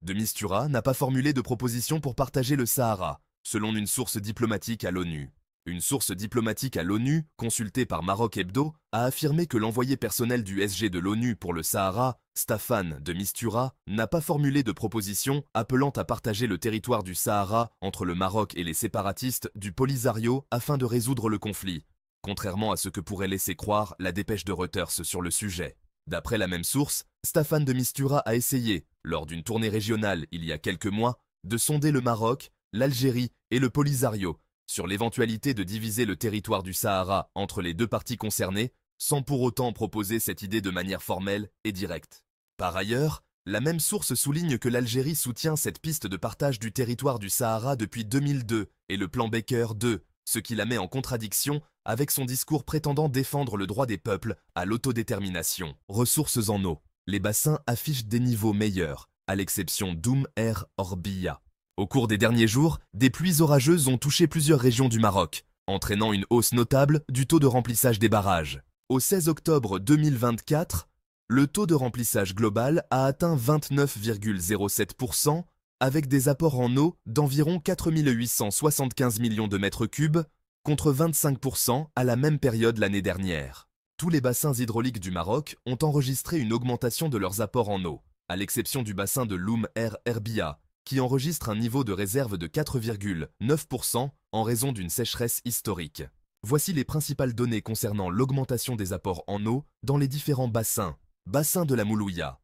de Mistura n'a pas formulé de proposition pour partager le Sahara, selon une source diplomatique à l'ONU. Une source diplomatique à l'ONU, consultée par Maroc Hebdo, a affirmé que l'envoyé personnel du SG de l'ONU pour le Sahara, Staffan de Mistura, n'a pas formulé de proposition appelant à partager le territoire du Sahara entre le Maroc et les séparatistes du Polisario afin de résoudre le conflit, contrairement à ce que pourrait laisser croire la dépêche de Reuters sur le sujet. D'après la même source, Staffan de Mistura a essayé, lors d'une tournée régionale il y a quelques mois, de sonder le Maroc, l'Algérie et le Polisario sur l'éventualité de diviser le territoire du Sahara entre les deux parties concernées, sans pour autant proposer cette idée de manière formelle et directe. Par ailleurs, la même source souligne que l'Algérie soutient cette piste de partage du territoire du Sahara depuis 2002 et le plan Baker II, ce qui la met en contradiction avec son discours prétendant défendre le droit des peuples à l'autodétermination. Ressources en eau. Les bassins affichent des niveaux meilleurs, à l'exception d'Oum Er Orbiya. Au cours des derniers jours, des pluies orageuses ont touché plusieurs régions du Maroc, entraînant une hausse notable du taux de remplissage des barrages. Au 16 octobre 2024, le taux de remplissage global a atteint 29,07%, avec des apports en eau d'environ 4 875 millions de mètres cubes, contre 25% à la même période l'année dernière. Tous les bassins hydrauliques du Maroc ont enregistré une augmentation de leurs apports en eau, à l'exception du bassin de l'Oum Er Erbiya, qui enregistre un niveau de réserve de 4,9% en raison d'une sécheresse historique. Voici les principales données concernant l'augmentation des apports en eau dans les différents bassins. Bassin de la Moulouya.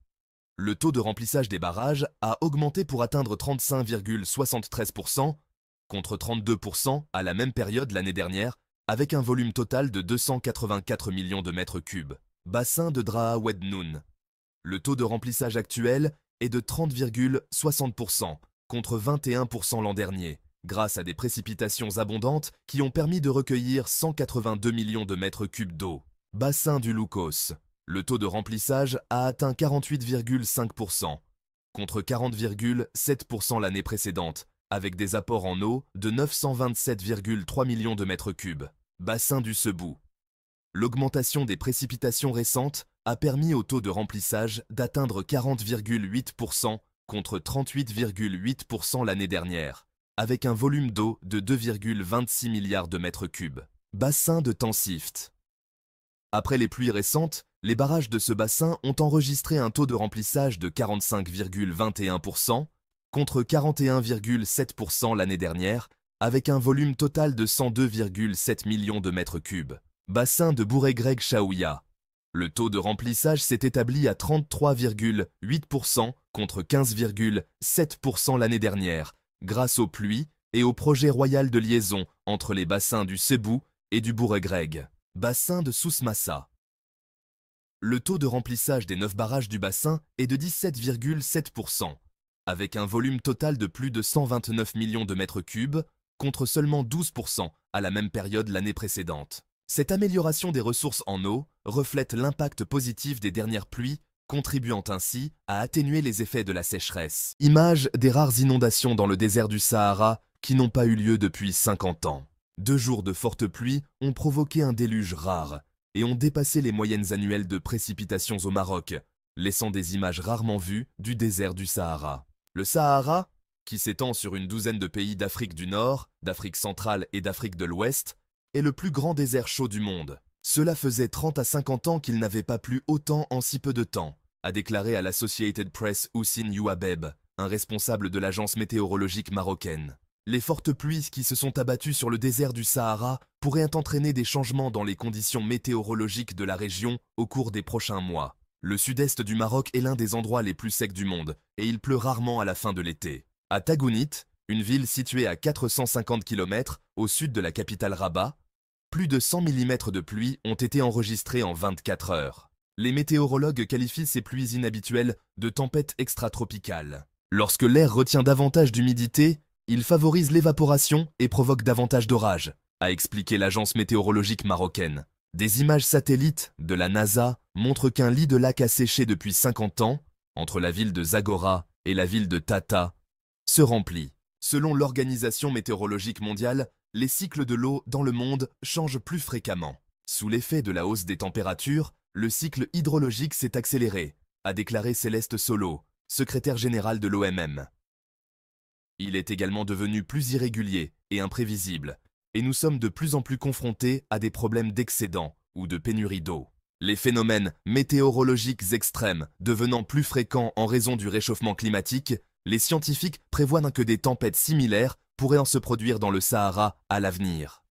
Le taux de remplissage des barrages a augmenté pour atteindre 35,73%, contre 32% à la même période l'année dernière, avec un volume total de 284 millions de mètres cubes. Bassin de Draha Wednoun. Le taux de remplissage actuel est de 30,60%, contre 21% l'an dernier, grâce à des précipitations abondantes qui ont permis de recueillir 182 millions de mètres cubes d'eau. Bassin du Loukos. Le taux de remplissage a atteint 48,5%, contre 40,7% l'année précédente, avec des apports en eau de 927,3 millions de mètres cubes. Bassin du Sebou. L'augmentation des précipitations récentes a permis au taux de remplissage d'atteindre 40,8% contre 38,8% l'année dernière, avec un volume d'eau de 2,26 milliards de mètres cubes. Bassin de Tansift. Après les pluies récentes, les barrages de ce bassin ont enregistré un taux de remplissage de 45,21% contre 41,7% l'année dernière, avec un volume total de 102,7 millions de mètres cubes. Bassin de Bouregreg Chaouia. Le taux de remplissage s'est établi à 33,8% contre 15,7% l'année dernière, grâce aux pluies et au projet royal de liaison entre les bassins du Sebou et du Bouregreg. Bassin de Sousmassa. Le taux de remplissage des 9 barrages du bassin est de 17,7%, avec un volume total de plus de 129 millions de mètres cubes, contre seulement 12% à la même période l'année précédente. Cette amélioration des ressources en eau reflète l'impact positif des dernières pluies, contribuant ainsi à atténuer les effets de la sécheresse. Image des rares inondations dans le désert du Sahara qui n'ont pas eu lieu depuis 50 ans. 2 jours de fortes pluies ont provoqué un déluge rare et ont dépassé les moyennes annuelles de précipitations au Maroc, laissant des images rarement vues du désert du Sahara. Le Sahara, qui s'étend sur une douzaine de pays d'Afrique du Nord, d'Afrique centrale et d'Afrique de l'Ouest, est le plus grand désert chaud du monde. Cela faisait 30 à 50 ans qu'il n'avait pas plu autant en si peu de temps, a déclaré à l'Associated Press Houssine Youabeb, un responsable de l'agence météorologique marocaine. Les fortes pluies qui se sont abattues sur le désert du Sahara pourraient entraîner des changements dans les conditions météorologiques de la région au cours des prochains mois. Le sud-est du Maroc est l'un des endroits les plus secs du monde, et il pleut rarement à la fin de l'été. À Tagounit, une ville située à 450 km au sud de la capitale Rabat, plus de 100 mm de pluie ont été enregistrés en 24 heures. Les météorologues qualifient ces pluies inhabituelles de tempêtes extratropicales. Lorsque l'air retient davantage d'humidité, il favorise l'évaporation et provoque davantage d'orages, a expliqué l'agence météorologique marocaine. Des images satellites de la NASA montrent qu'un lit de lac asséché depuis 50 ans, entre la ville de Zagora et la ville de Tata, se remplit. Selon l'Organisation météorologique mondiale, les cycles de l'eau dans le monde changent plus fréquemment. Sous l'effet de la hausse des températures, le cycle hydrologique s'est accéléré, a déclaré Céleste Solo, secrétaire général de l'OMM. Il est également devenu plus irrégulier et imprévisible, et nous sommes de plus en plus confrontés à des problèmes d'excédent ou de pénurie d'eau. Les phénomènes météorologiques extrêmes devenant plus fréquents en raison du réchauffement climatique, les scientifiques prévoient que des tempêtes similaires pourraient en se produire dans le Sahara à l'avenir.